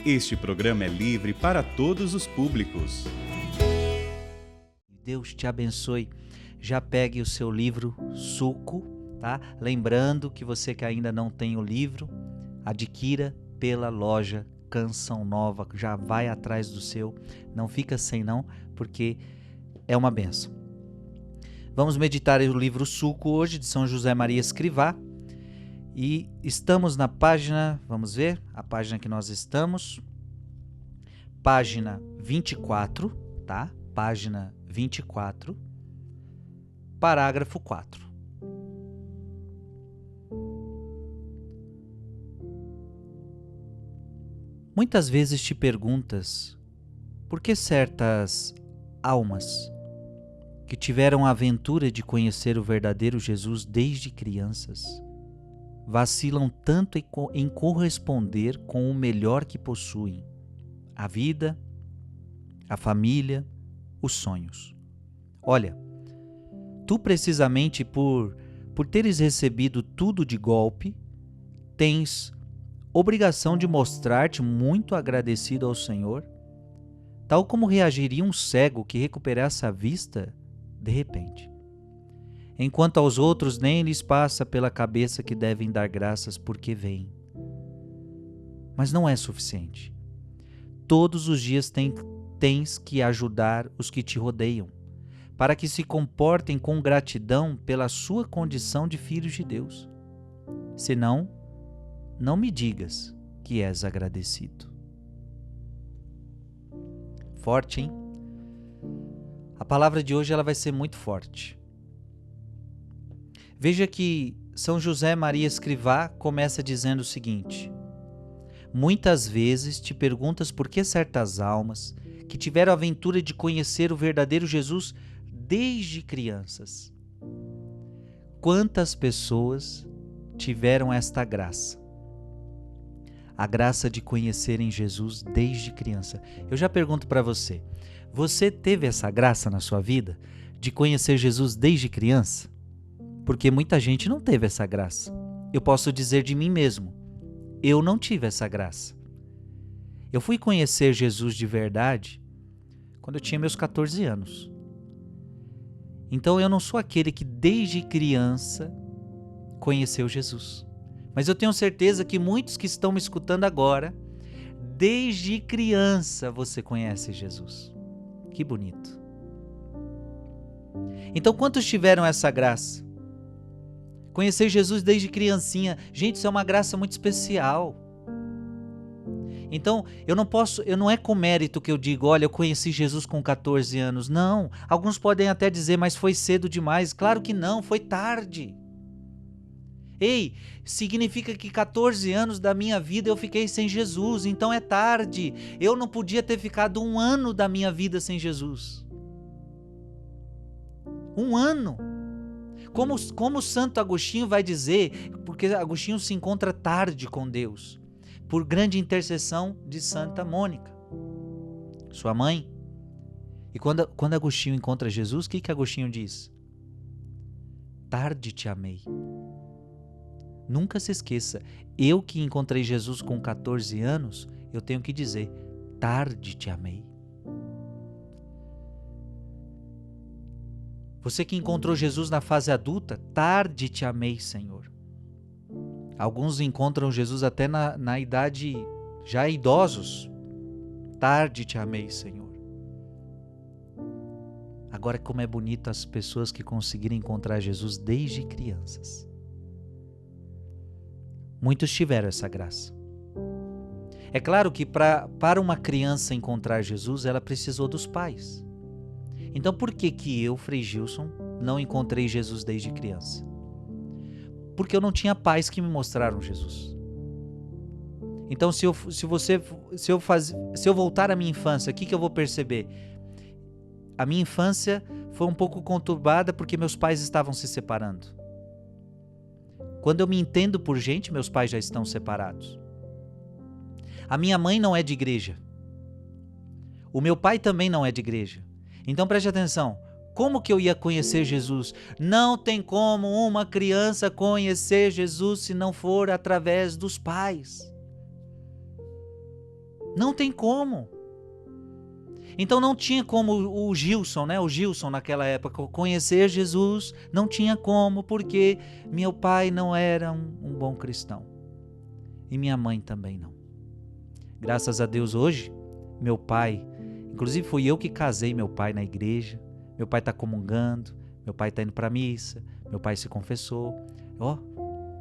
Este programa é livre para todos os públicos. Deus te abençoe. Já pegue o seu livro Suco, tá? Lembrando que você que ainda não tem o livro, adquira pela loja Canção Nova. Já vai atrás do seu. Não fica sem não, porque é uma bênção. Vamos meditar o livro Suco hoje, de São José Maria Escrivá. E estamos na página, vamos ver, a página que nós estamos, página 24, tá? Página 24, parágrafo 4. Muitas vezes te perguntas por que certas almas que tiveram a aventura de conhecer o verdadeiro Jesus desde crianças vacilam tanto em corresponder com o melhor que possuem, a vida, a família, os sonhos. Olha, tu precisamente por teres recebido tudo de golpe, tens obrigação de mostrar-te muito agradecido ao Senhor, tal como reagiria um cego que recuperasse a vista de repente. Enquanto aos outros nem lhes passa pela cabeça que devem dar graças porque veem. Mas não é suficiente. Todos os dias tens que ajudar os que te rodeiam, para que se comportem com gratidão pela sua condição de filhos de Deus. Senão, não me digas que és agradecido. Forte, hein? A palavra de hoje ela vai ser muito forte. Veja que São José Maria Escrivá começa dizendo o seguinte: muitas vezes te perguntas por que certas almas que tiveram a aventura de conhecer o verdadeiro Jesus desde crianças. Quantas pessoas tiveram esta graça? A graça de conhecerem Jesus desde criança. Eu já pergunto para você, você teve essa graça na sua vida de conhecer Jesus desde criança? Porque muita gente não teve essa graça. Eu posso dizer de mim mesmo, eu não tive essa graça. Eu fui conhecer Jesus de verdade quando eu tinha meus 14 anos. Então eu não sou aquele que desde criança conheceu Jesus. Mas eu tenho certeza que muitos que estão me escutando agora, desde criança você conhece Jesus. Que bonito. Então quantos tiveram essa graça? Conhecer Jesus desde criancinha. Gente, isso é uma graça muito especial. Então, não é com mérito que eu digo, olha, eu conheci Jesus com 14 anos. Não, alguns podem até dizer, mas foi cedo demais. Claro que não, foi tarde. Ei, significa que 14 anos da minha vida eu fiquei sem Jesus, então é tarde. Eu não podia ter ficado 1 ano da minha vida sem Jesus. 1 ano. Como Santo Agostinho vai dizer, porque Agostinho se encontra tarde com Deus, por grande intercessão de Santa Mônica, sua mãe. E quando Agostinho encontra Jesus, o que Agostinho diz? Tarde te amei. Nunca se esqueça, eu que encontrei Jesus com 14 anos, eu tenho que dizer, tarde te amei. Você que encontrou Jesus na fase adulta, tarde te amei, Senhor. Alguns encontram Jesus até na idade, já idosos. Tarde te amei, Senhor. Agora, como é bonito as pessoas que conseguiram encontrar Jesus desde crianças. Muitos tiveram essa graça. É claro que para uma criança encontrar Jesus, ela precisou dos pais. Então por que eu, Frei Gilson, não encontrei Jesus desde criança? Porque eu não tinha pais que me mostraram Jesus. Então se eu voltar à minha infância, o que eu vou perceber? A minha infância foi um pouco conturbada porque meus pais estavam se separando. Quando eu me entendo por gente, meus pais já estão separados. A minha mãe não é de igreja. O meu pai também não é de igreja. Então preste atenção, como que eu ia conhecer Jesus? Não tem como uma criança conhecer Jesus se não for através dos pais. Não tem como. Então não tinha como o Gilson, né? O Gilson naquela época conhecer Jesus, não tinha como, porque meu pai não era um bom cristão. E minha mãe também não. Graças a Deus hoje, meu pai, inclusive fui eu que casei meu pai na igreja, meu pai está comungando, meu pai está indo para a missa, meu pai se confessou.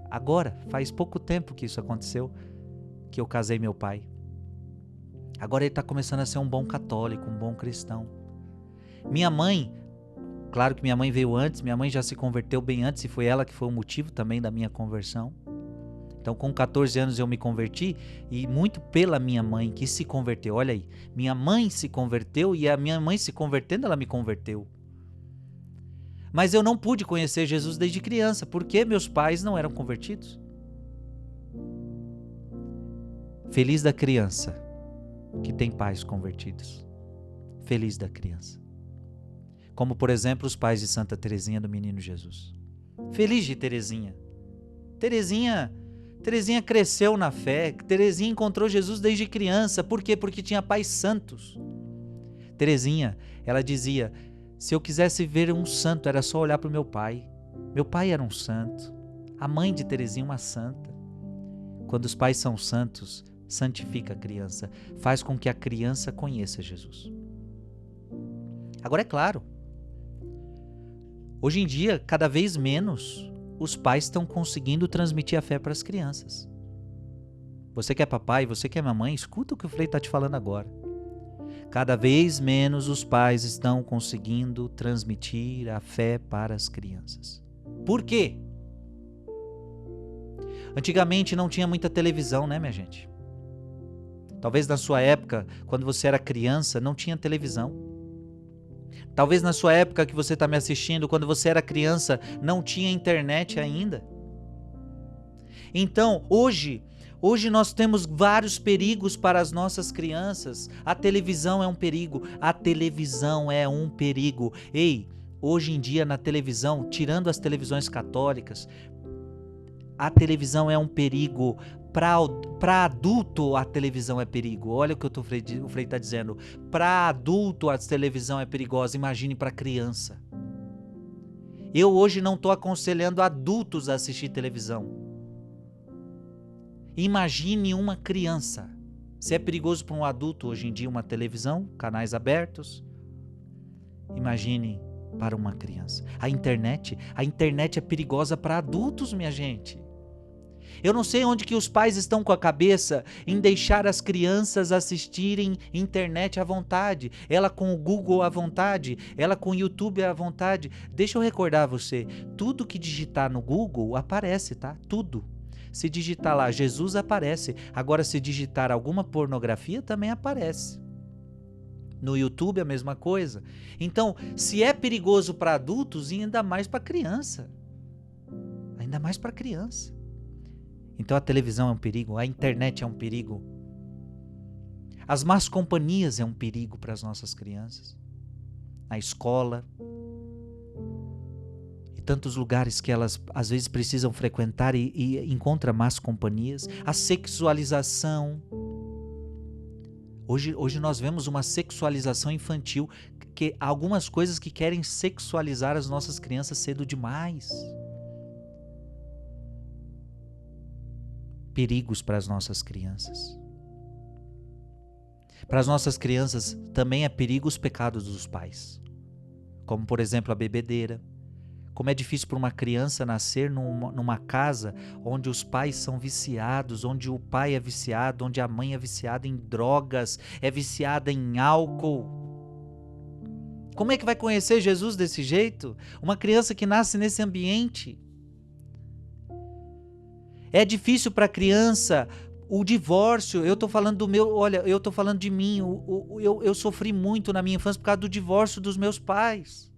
Agora, faz pouco tempo que isso aconteceu, que eu casei meu pai. Agora ele está começando a ser um bom católico, um bom cristão. Minha mãe, claro que minha mãe veio antes, minha mãe já se converteu bem antes e foi ela que foi o motivo também da minha conversão. Então com 14 anos eu me converti e muito pela minha mãe que se converteu. Olha aí, minha mãe se converteu e a minha mãe se convertendo, ela me converteu. Mas eu não pude conhecer Jesus desde criança, porque meus pais não eram convertidos. Feliz da criança que tem pais convertidos. Feliz da criança. Como, por exemplo, os pais de Santa Teresinha do Menino Jesus. Feliz de Teresinha. Teresinha cresceu na fé. Teresinha encontrou Jesus desde criança. Por quê? Porque tinha pais santos. Teresinha, ela dizia, se eu quisesse ver um santo, era só olhar para o meu pai. Meu pai era um santo. A mãe de Teresinha, uma santa. Quando os pais são santos, santifica a criança, faz com que a criança conheça Jesus. Agora é claro, hoje em dia, cada vez menos, os pais estão conseguindo transmitir a fé para as crianças. Você que é papai, você que é mamãe, escuta o que o Frei está te falando agora. Cada vez menos os pais estão conseguindo transmitir a fé para as crianças. Por quê? Antigamente não tinha muita televisão, né, minha gente? Talvez na sua época, quando você era criança, não tinha televisão. Talvez na sua época que você está me assistindo, quando você era criança, não tinha internet ainda. Então, hoje nós temos vários perigos para as nossas crianças. A televisão é um perigo. A televisão é um perigo. Ei, hoje em dia na televisão, tirando as televisões católicas, a televisão é um perigo. Para adulto, a televisão é perigo. Olha o que o Frei está dizendo. Para adulto, a televisão é perigosa. Imagine para criança. Eu hoje não estou aconselhando adultos a assistir televisão. Imagine uma criança. Se é perigoso para um adulto hoje em dia uma televisão, canais abertos, imagine para uma criança. A internet é perigosa para adultos, minha gente. Eu não sei onde que os pais estão com a cabeça em deixar as crianças assistirem internet à vontade, ela com o Google à vontade, ela com o YouTube à vontade. Deixa eu recordar você, tudo que digitar no Google aparece, tá? Tudo. Se digitar lá Jesus aparece, agora se digitar alguma pornografia também aparece. No YouTube a mesma coisa. Então, se é perigoso para adultos, ainda mais para criança. Ainda mais para criança. Então a televisão é um perigo, a internet é um perigo. As más companhias é um perigo para as nossas crianças. Na escola. E tantos lugares que elas às vezes precisam frequentar e encontram más companhias. A sexualização. Hoje nós vemos uma sexualização infantil, que há algumas coisas que querem sexualizar as nossas crianças cedo demais. Perigos para as nossas crianças. Para as nossas crianças também é perigo os pecados dos pais. Como, por exemplo, a bebedeira. Como é difícil para uma criança nascer numa casa onde os pais são viciados, onde o pai é viciado, onde a mãe é viciada em drogas, é viciada em álcool. Como é que vai conhecer Jesus desse jeito? Uma criança que nasce nesse ambiente. É difícil para a criança o divórcio. Eu estou falando do meu, olha, eu estou falando de mim. Eu sofri muito na minha infância por causa do divórcio dos meus pais,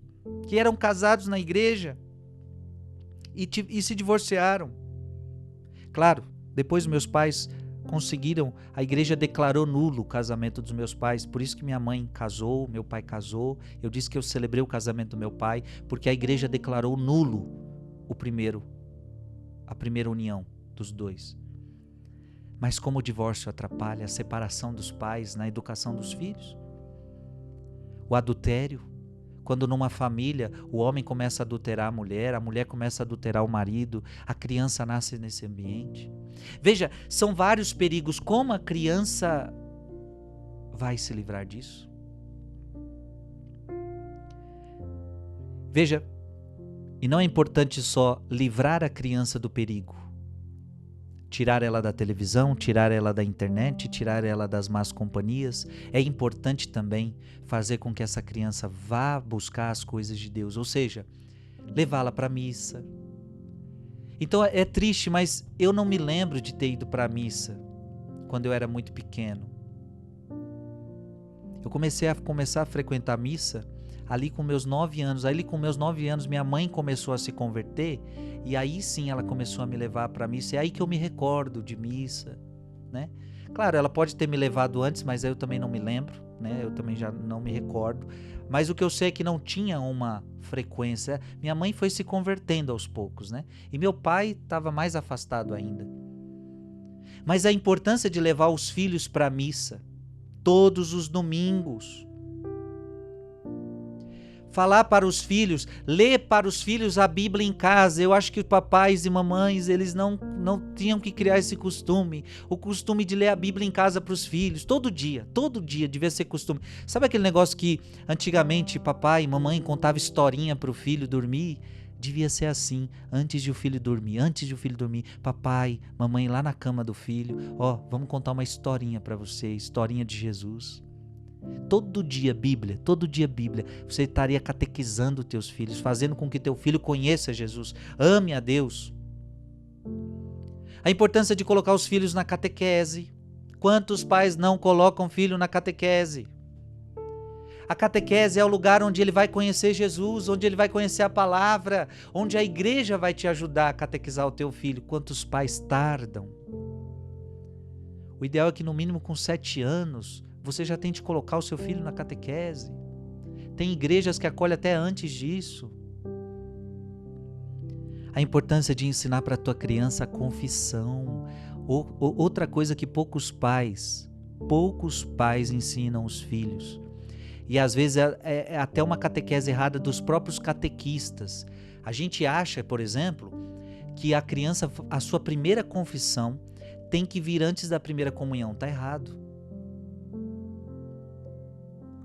que eram casados na igreja e se divorciaram. Claro, depois meus pais conseguiram, a igreja declarou nulo o casamento dos meus pais, por isso que minha mãe casou, meu pai casou. Eu disse que eu celebrei o casamento do meu pai, porque a igreja declarou nulo a primeira união dos dois. Mas como o divórcio atrapalha a separação dos pais na educação dos filhos. O adultério, quando numa família o homem começa a adulterar a mulher começa a adulterar o marido, a criança nasce nesse ambiente. Veja, são vários perigos. Como a criança vai se livrar disso? Veja, e não é importante só livrar a criança do perigo, tirar ela da televisão, tirar ela da internet, tirar ela das más companhias. É importante também fazer com que essa criança vá buscar as coisas de Deus, ou seja, levá-la para a missa. Então é triste, mas eu não me lembro de ter ido para a missa quando eu era muito pequeno. Eu comecei a frequentar a missa ali com meus 9 anos. Aí com meus 9 anos minha mãe começou a se converter e aí sim ela começou a me levar para a missa. É aí que eu me recordo de missa, né? Claro, ela pode ter me levado antes, mas eu também não me lembro, né? Eu também já não me recordo. Mas o que eu sei é que não tinha uma frequência. Minha mãe foi se convertendo aos poucos, né? E meu pai estava mais afastado ainda. Mas a importância de levar os filhos para a missa todos os domingos. Falar para os filhos, ler para os filhos a Bíblia em casa. Eu acho que papais e mamães, eles não tinham que criar esse costume. O costume de ler a Bíblia em casa para os filhos, todo dia devia ser costume. Sabe aquele negócio que antigamente papai e mamãe contavam historinha para o filho dormir? Devia ser assim, antes de o filho dormir, papai, mamãe lá na cama do filho, vamos contar uma historinha para você, historinha de Jesus. Todo dia Bíblia, você estaria catequizando teus filhos, fazendo com que teu filho conheça Jesus, ame a Deus. A importância de colocar os filhos na catequese. Quantos pais não colocam filho na catequese? A catequese é o lugar onde ele vai conhecer Jesus, onde ele vai conhecer a palavra, onde a igreja vai te ajudar a catequizar o teu filho. Quantos pais tardam? O ideal é que no mínimo com 7 anos você já tente colocar o seu filho na catequese. Tem igrejas que acolhem até antes disso. A importância de ensinar para a tua criança a confissão. Outra coisa que poucos pais ensinam os filhos. E às vezes é até uma catequese errada dos próprios catequistas. A gente acha, por exemplo, que a criança, a sua primeira confissão tem que vir antes da primeira comunhão. Está errado.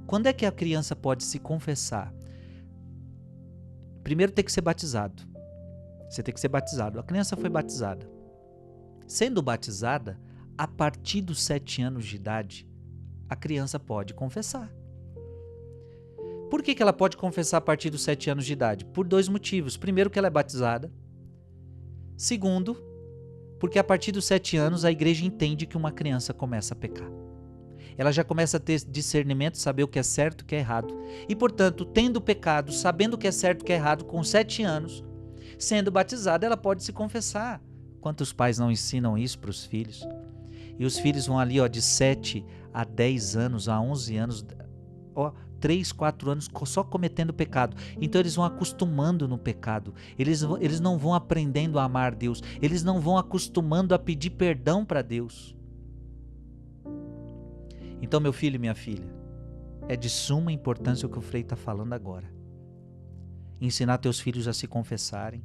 Quando é que a criança pode se confessar? Primeiro tem que ser batizado. Você tem que ser batizado. A criança foi batizada. Sendo batizada, a partir dos 7 anos de idade, a criança pode confessar. Por que ela pode confessar a partir dos 7 anos de idade? Por 2 motivos. Primeiro, que ela é batizada. Segundo, porque a partir dos 7 anos a igreja entende que uma criança começa a pecar. Ela já começa a ter discernimento, saber o que é certo e o que é errado. E, portanto, tendo pecado, sabendo o que é certo e o que é errado, com 7 anos, sendo batizada, ela pode se confessar. Quantos pais não ensinam isso para os filhos? E os filhos vão ali de 7 a 10 anos, a 11 anos, 3, 4 anos só cometendo pecado. Então eles vão acostumando no pecado. Eles não vão aprendendo a amar Deus. Eles não vão acostumando a pedir perdão para Deus. Então, meu filho e minha filha, é de suma importância o que o Frei está falando agora. Ensinar teus filhos a se confessarem.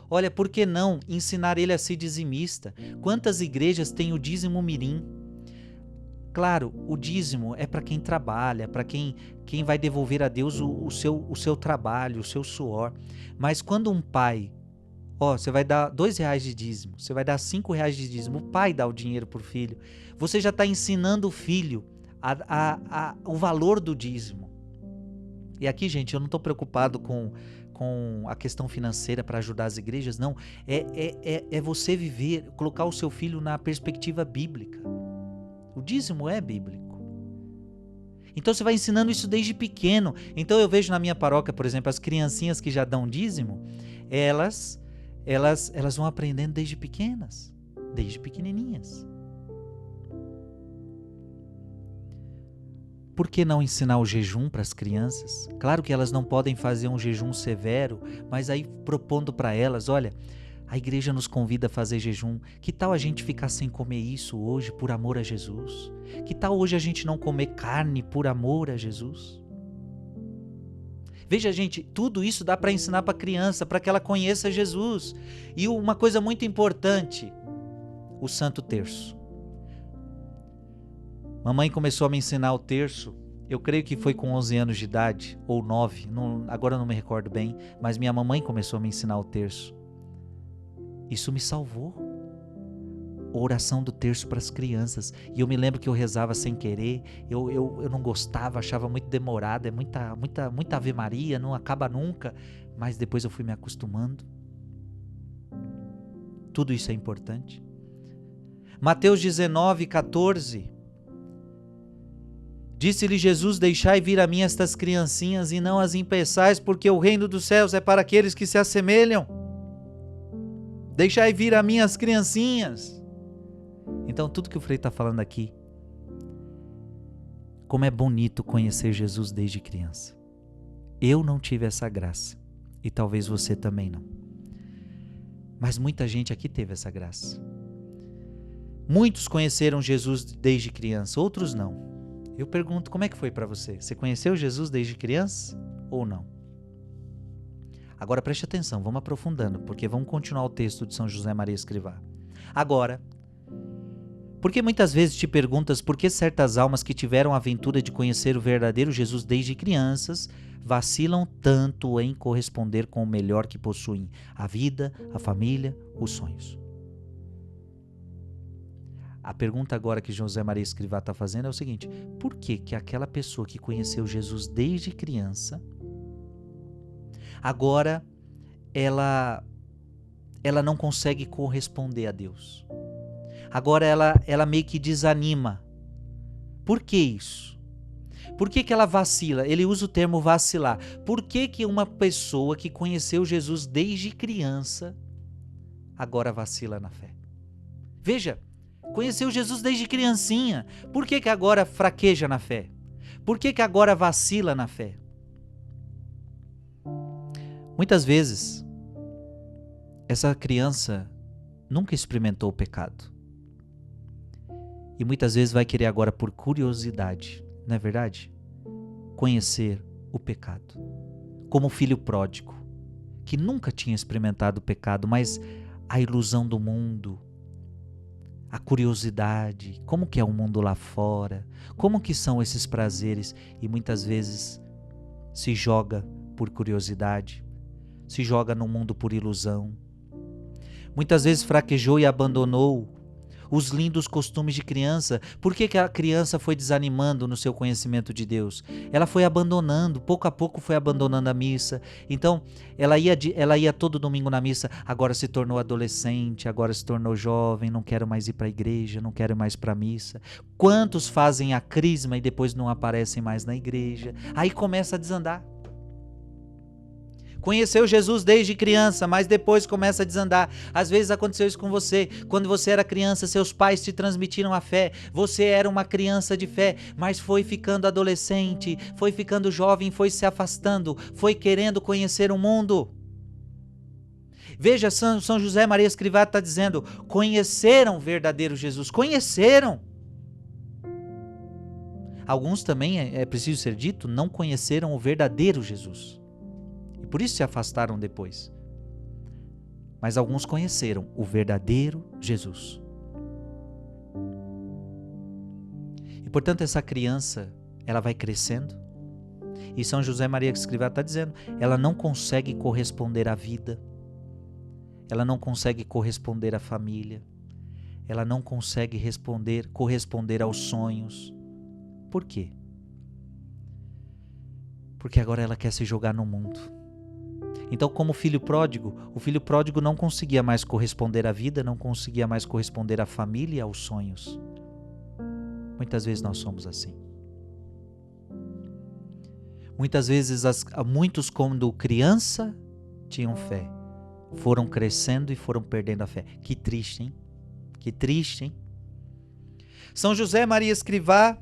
Olha, por que não ensinar ele a ser dizimista? Quantas igrejas têm o dízimo mirim? Claro, o dízimo é para quem trabalha, para quem vai devolver a Deus o seu trabalho, o seu suor. Mas quando um pai, você vai dar R$2 de dízimo, você vai dar R$5 de dízimo, o pai dá o dinheiro para o filho, você já está ensinando o filho o valor do dízimo. E aqui, gente, eu não estou preocupado com a questão financeira para ajudar as igrejas, não. É você viver, colocar o seu filho na perspectiva bíblica. O dízimo é bíblico. Então você vai ensinando isso desde pequeno. Então eu vejo na minha paróquia, por exemplo, as criancinhas que já dão dízimo, elas vão aprendendo desde pequenas, desde pequenininhas. Por que não ensinar o jejum para as crianças? Claro que elas não podem fazer um jejum severo, mas aí propondo para elas, olha, A igreja nos convida a fazer jejum. Que tal a gente ficar sem comer isso hoje por amor a Jesus? Que tal hoje a gente não comer carne por amor a Jesus? Veja, gente, tudo isso dá para ensinar para a criança, para que ela conheça Jesus. E uma coisa muito importante, o Santo Terço. Mamãe começou a me ensinar o terço, eu creio que foi com 11 anos de idade, ou 9, agora não me recordo bem, mas minha mamãe começou a me ensinar o terço. Isso me salvou. A oração do terço para as crianças. E eu me lembro que eu rezava sem querer, eu não gostava, achava muito demorado, é muita Ave Maria, não acaba nunca, mas depois eu fui me acostumando. Tudo isso é importante. Mateus 19:14. Disse-lhe Jesus: deixai vir a mim estas criancinhas e não as impeçais, porque o reino dos céus é para aqueles que se assemelham. Deixai vir a mim as criancinhas. Então tudo que o Frei está falando aqui, como é bonito conhecer Jesus desde criança. Eu não tive essa graça, e talvez você também não. Mas muita gente aqui teve essa graça. Muitos conheceram Jesus desde criança, outros não. Eu pergunto, como é que foi para você? Você conheceu Jesus desde criança ou não? Agora preste atenção, vamos aprofundando, porque vamos continuar o texto de São José Maria Escrivá. Agora, porque muitas vezes te perguntas por que certas almas que tiveram a aventura de conhecer o verdadeiro Jesus desde crianças vacilam tanto em corresponder com o melhor que possuem, a vida, a família, os sonhos. A pergunta agora que José Maria Escrivá está fazendo é o seguinte: por que que aquela pessoa que conheceu Jesus desde criança, agora ela não consegue corresponder a Deus? Agora ela meio que desanima. Por que isso? Por que que ela vacila? Ele usa o termo vacilar. Por que que uma pessoa que conheceu Jesus desde criança agora vacila na fé? Veja, conheceu Jesus desde criancinha. Por que que agora fraqueja na fé? Por que que agora vacila na fé? Muitas vezes, essa criança nunca experimentou o pecado. E muitas vezes vai querer agora, por curiosidade, não é verdade? Conhecer o pecado. Como o filho pródigo, que nunca tinha experimentado o pecado, mas a ilusão do mundo, a curiosidade, como que é o mundo lá fora, como que são esses prazeres, e muitas vezes se joga por curiosidade, se joga no mundo por ilusão. Muitas vezes fraquejou e abandonou os lindos costumes de criança. Por que que a criança foi desanimando no seu conhecimento de Deus? Ela foi abandonando, pouco a pouco foi abandonando a missa. Então, ela ia todo domingo na missa, agora se tornou adolescente, agora se tornou jovem, não quero mais ir para a igreja, não quero mais para a missa. Quantos fazem a crisma e depois não aparecem mais na igreja? Aí começa a desandar. Conheceu Jesus desde criança, mas depois começa a desandar. Às vezes aconteceu isso com você. Quando você era criança, seus pais te transmitiram a fé. Você era uma criança de fé, mas foi ficando adolescente, foi ficando jovem, foi se afastando, foi querendo conhecer o mundo. Veja, São José Maria Escrivá está dizendo, conheceram o verdadeiro Jesus, conheceram. Alguns também, é preciso ser dito, não conheceram o verdadeiro Jesus. E por isso se afastaram depois. Mas alguns conheceram o verdadeiro Jesus. E portanto essa criança, ela vai crescendo. E São José Maria Escrivá está dizendo, ela não consegue corresponder à vida. Ela não consegue corresponder à família. Ela não consegue corresponder aos sonhos. Por quê? Porque agora ela quer se jogar no mundo. Então, como o filho pródigo não conseguia mais corresponder à vida, não conseguia mais corresponder à família e aos sonhos. Muitas vezes nós somos assim. Muitas vezes, muitos quando criança tinham fé, foram crescendo e foram perdendo a fé. Que triste, hein? Que triste, hein? São José Maria Escrivá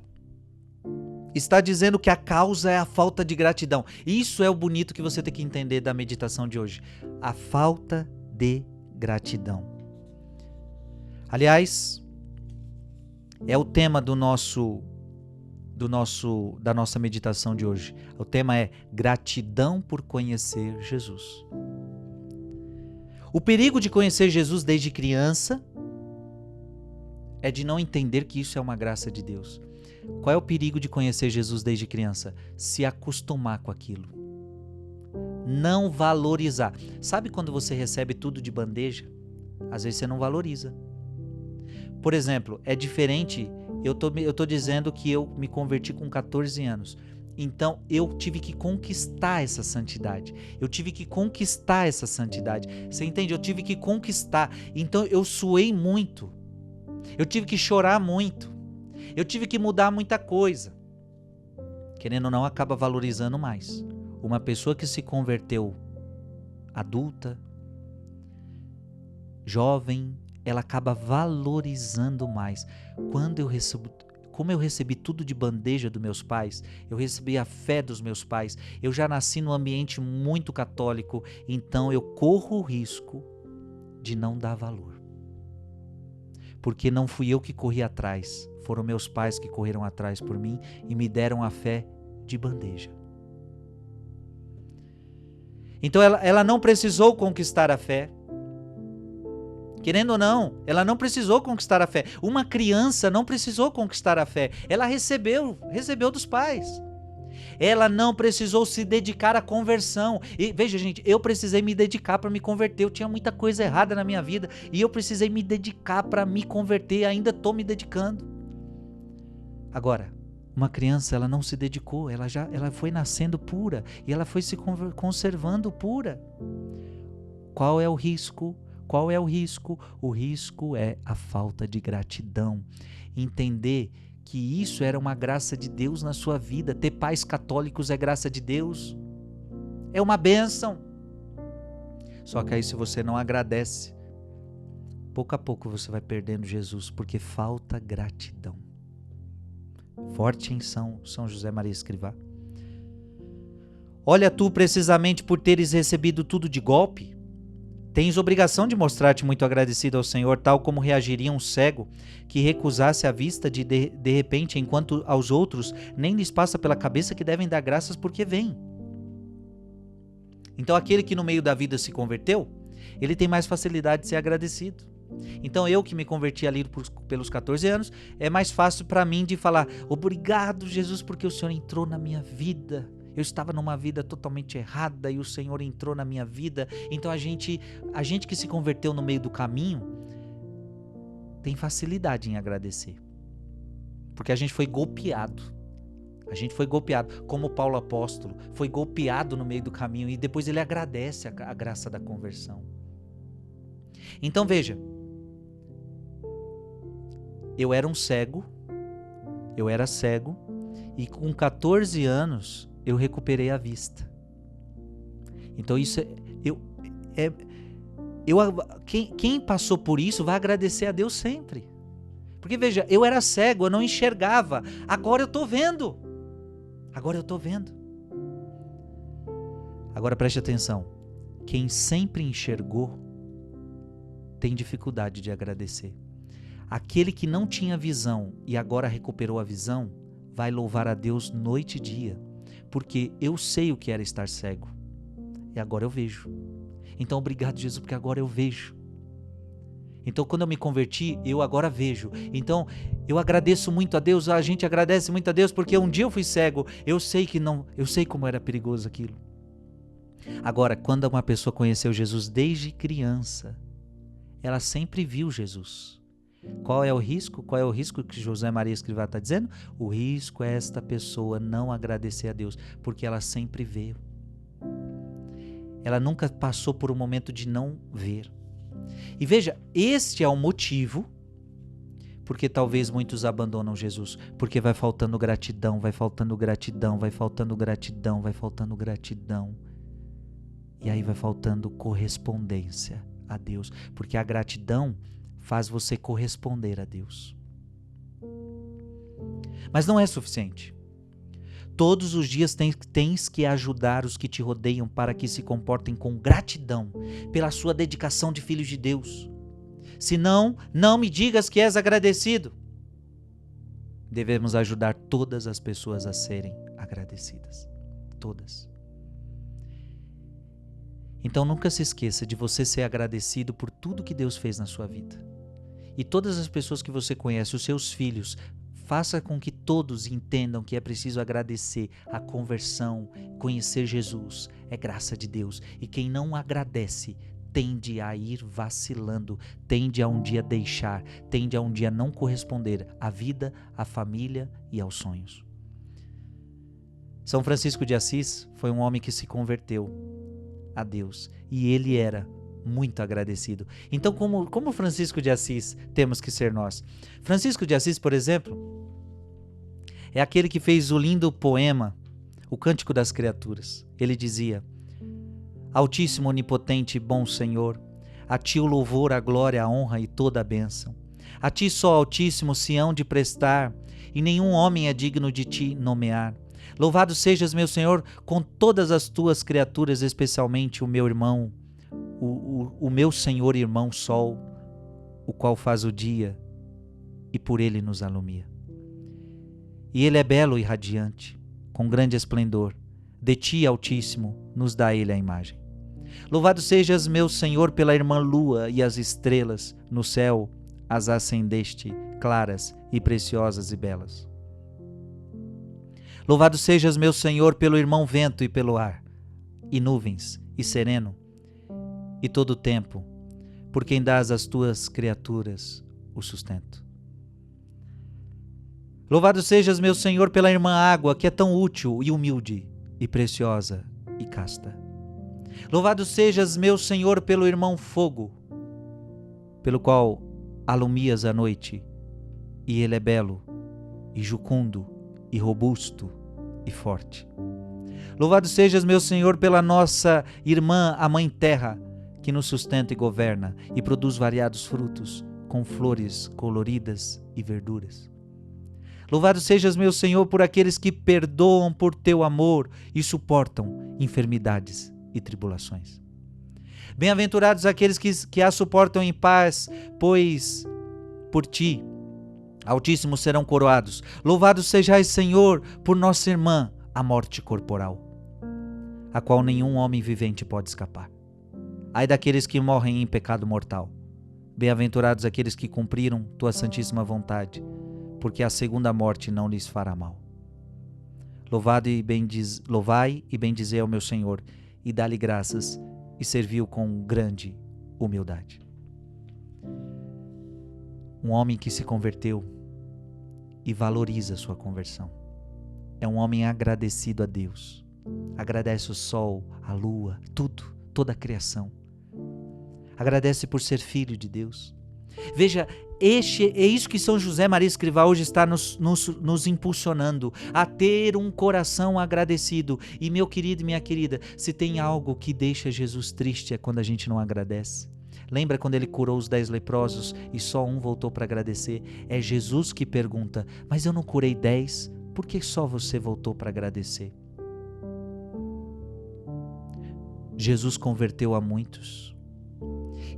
está dizendo que a causa é a falta de gratidão. Isso é o bonito que você tem que entender da meditação de hoje. A falta de gratidão. Aliás, é o tema da nossa meditação de hoje. O tema é gratidão por conhecer Jesus. O perigo de conhecer Jesus desde criança é de não entender que isso é uma graça de Deus. Qual é o perigo de conhecer Jesus desde criança? Se acostumar com aquilo. Não valorizar. Sabe quando você recebe tudo de bandeja? Às vezes você não valoriza. Por exemplo, é diferente, eu tô dizendo que eu me converti com 14 anos. Então eu tive que conquistar essa santidade. Você entende? Eu tive que conquistar. Então eu suei muito. Eu tive que chorar muito. Eu tive que mudar muita coisa. Querendo ou não, acaba valorizando mais. Uma pessoa que se converteu adulta, jovem, ela acaba valorizando mais. Como eu recebi tudo de bandeja dos meus pais, eu recebi a fé dos meus pais, eu já nasci num ambiente muito católico, então eu corro o risco de não dar valor. Porque não fui eu que corri atrás, foram meus pais que correram atrás por mim e me deram a fé de bandeja. Então ela não precisou conquistar a fé. Querendo ou não, ela não precisou conquistar a fé. Uma criança não precisou conquistar a fé. Ela recebeu dos pais. Ela não precisou se dedicar à conversão. E veja, gente, eu precisei me dedicar para me converter. Eu tinha muita coisa errada na minha vida e eu precisei me dedicar para me converter. Ainda estou me dedicando. Agora, uma criança, ela não se dedicou. Ela foi nascendo pura e ela foi se conservando pura. Qual é o risco? Qual é o risco? O risco é a falta de gratidão. Entender que isso era uma graça de Deus na sua vida. Ter pais católicos é graça de Deus. É uma bênção. Só que aí, se você não agradece, pouco a pouco você vai perdendo Jesus, porque falta gratidão. Forte em São José Maria Escrivá. Olha tu, precisamente por teres recebido tudo de golpe, tens obrigação de mostrar-te muito agradecido ao Senhor, tal como reagiria um cego que recusasse a vista de repente, enquanto aos outros nem lhes passa pela cabeça que devem dar graças porque vêm. Então aquele que no meio da vida se converteu, ele tem mais facilidade de ser agradecido. Então eu que me converti ali pelos 14 anos, é mais fácil para mim de falar: obrigado, Jesus, porque o Senhor entrou na minha vida. Eu estava numa vida totalmente errada e o Senhor entrou na minha vida. Então a gente que se converteu no meio do caminho tem facilidade em agradecer. Porque a gente foi golpeado. Como Paulo apóstolo, foi golpeado no meio do caminho e depois ele agradece a graça da conversão. Então veja, eu era cego e com 14 anos eu recuperei a vista. Então isso quem passou por isso vai agradecer a Deus sempre. Porque veja, eu era cego, eu não enxergava. Agora eu estou vendo. Agora preste atenção. Quem sempre enxergou tem dificuldade de agradecer. Aquele que não tinha visão e agora recuperou a visão, vai louvar a Deus noite e dia. Porque eu sei o que era estar cego. E agora eu vejo. Então, obrigado, Jesus, porque agora eu vejo. Então, quando eu me converti, eu agora vejo. Então, eu agradeço muito a Deus. A gente agradece muito a Deus porque um dia eu fui cego. Eu sei como era perigoso aquilo. Agora, quando uma pessoa conheceu Jesus desde criança, ela sempre viu Jesus. Qual é o risco? Qual é o risco que José Maria Escrivá está dizendo? O risco é esta pessoa não agradecer a Deus, porque ela sempre vê. Ela nunca passou por um momento de não ver. E veja, este é o motivo porque talvez muitos abandonam Jesus, porque vai faltando gratidão, e aí vai faltando correspondência a Deus, porque a gratidão faz você corresponder a Deus. Mas não é suficiente. Todos os dias tens que ajudar os que te rodeiam para que se comportem com gratidão pela sua dedicação de filhos de Deus. Senão, não me digas que és agradecido. Devemos ajudar todas as pessoas a serem agradecidas. Todas. Então nunca se esqueça de você ser agradecido por tudo que Deus fez na sua vida. E todas as pessoas que você conhece, os seus filhos, faça com que todos entendam que é preciso agradecer a conversão, conhecer Jesus, é graça de Deus. E quem não agradece tende a ir vacilando, tende a um dia deixar, tende a um dia não corresponder à vida, à família e aos sonhos. São Francisco de Assis foi um homem que se converteu a Deus e ele era muito agradecido. Então, como Francisco de Assis temos que ser nós? Francisco de Assis, por exemplo, é aquele que fez o lindo poema, o Cântico das Criaturas. Ele dizia: Altíssimo, onipotente e bom Senhor, a ti o louvor, a glória, a honra e toda a bênção. A ti só, Altíssimo, se hão de prestar, e nenhum homem é digno de ti nomear. Louvado sejas, meu Senhor, com todas as tuas criaturas, especialmente o meu irmão, o meu Senhor irmão Sol, o qual faz o dia e por ele nos alumia. E ele é belo e radiante, com grande esplendor. De ti, Altíssimo, nos dá ele a imagem. Louvado sejas, meu Senhor, pela irmã lua e as estrelas, no céu as acendeste, claras e preciosas e belas. Louvado sejas, meu Senhor, pelo irmão vento e pelo ar, e nuvens, e sereno, e todo o tempo, por quem dás às tuas criaturas o sustento. Louvado sejas, meu Senhor, pela irmã água, que é tão útil e humilde, e preciosa e casta. Louvado sejas, meu Senhor, pelo irmão fogo, pelo qual alumias a noite, e ele é belo, e jucundo, e robusto, e forte. Louvado sejas, meu Senhor, pela nossa irmã, a Mãe Terra, que nos sustenta e governa, e produz variados frutos, com flores coloridas e verduras. Louvado sejas, meu Senhor, por aqueles que perdoam por teu amor e suportam enfermidades e tribulações. Bem-aventurados aqueles que a suportam em paz, pois por ti, Altíssimo, serão coroados. Louvado sejais, Senhor, por nossa irmã, a morte corporal, a qual nenhum homem vivente pode escapar. Ai daqueles que morrem em pecado mortal. Bem-aventurados aqueles que cumpriram tua santíssima vontade, porque a segunda morte não lhes fará mal. Louvai e bendizei ao meu Senhor, e dá-lhe graças, e serviu com grande humildade. Um homem que se converteu e valoriza sua conversão. É um homem agradecido a Deus. Agradece o sol, a lua, tudo, toda a criação. Agradece por ser filho de Deus. Veja, é isso que São José Maria Escrivá hoje está nos impulsionando a ter um coração agradecido. E meu querido e minha querida, se tem algo que deixa Jesus triste é quando a gente não agradece. Lembra quando ele curou os 10 leprosos e só um voltou para agradecer? É Jesus que pergunta: mas eu não curei 10, por que só você voltou para agradecer? Jesus converteu a muitos.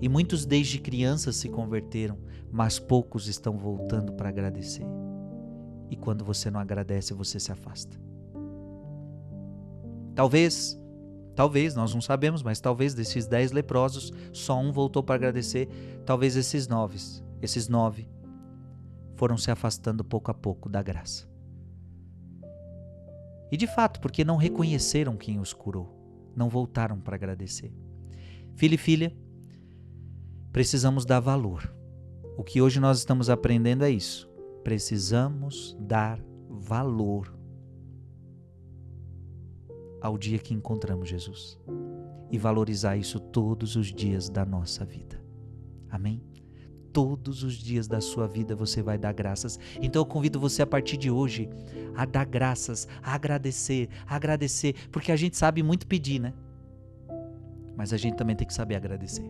E muitos desde crianças se converteram, mas poucos estão voltando para agradecer. E quando você não agradece, você se afasta. Talvez, nós não sabemos, mas talvez desses 10 leprosos, só um voltou para agradecer. Talvez esses 9 foram se afastando pouco a pouco da graça. E de fato, porque não reconheceram quem os curou, não voltaram para agradecer. Filho e filha, precisamos dar valor. O que hoje nós estamos aprendendo é isso. Precisamos dar valor ao dia que encontramos Jesus e valorizar isso todos os dias da nossa vida. Amém? Todos os dias da sua vida você vai dar graças. Então eu convido você a partir de hoje a dar graças, a agradecer, porque a gente sabe muito pedir, né? Mas a gente também tem que saber agradecer.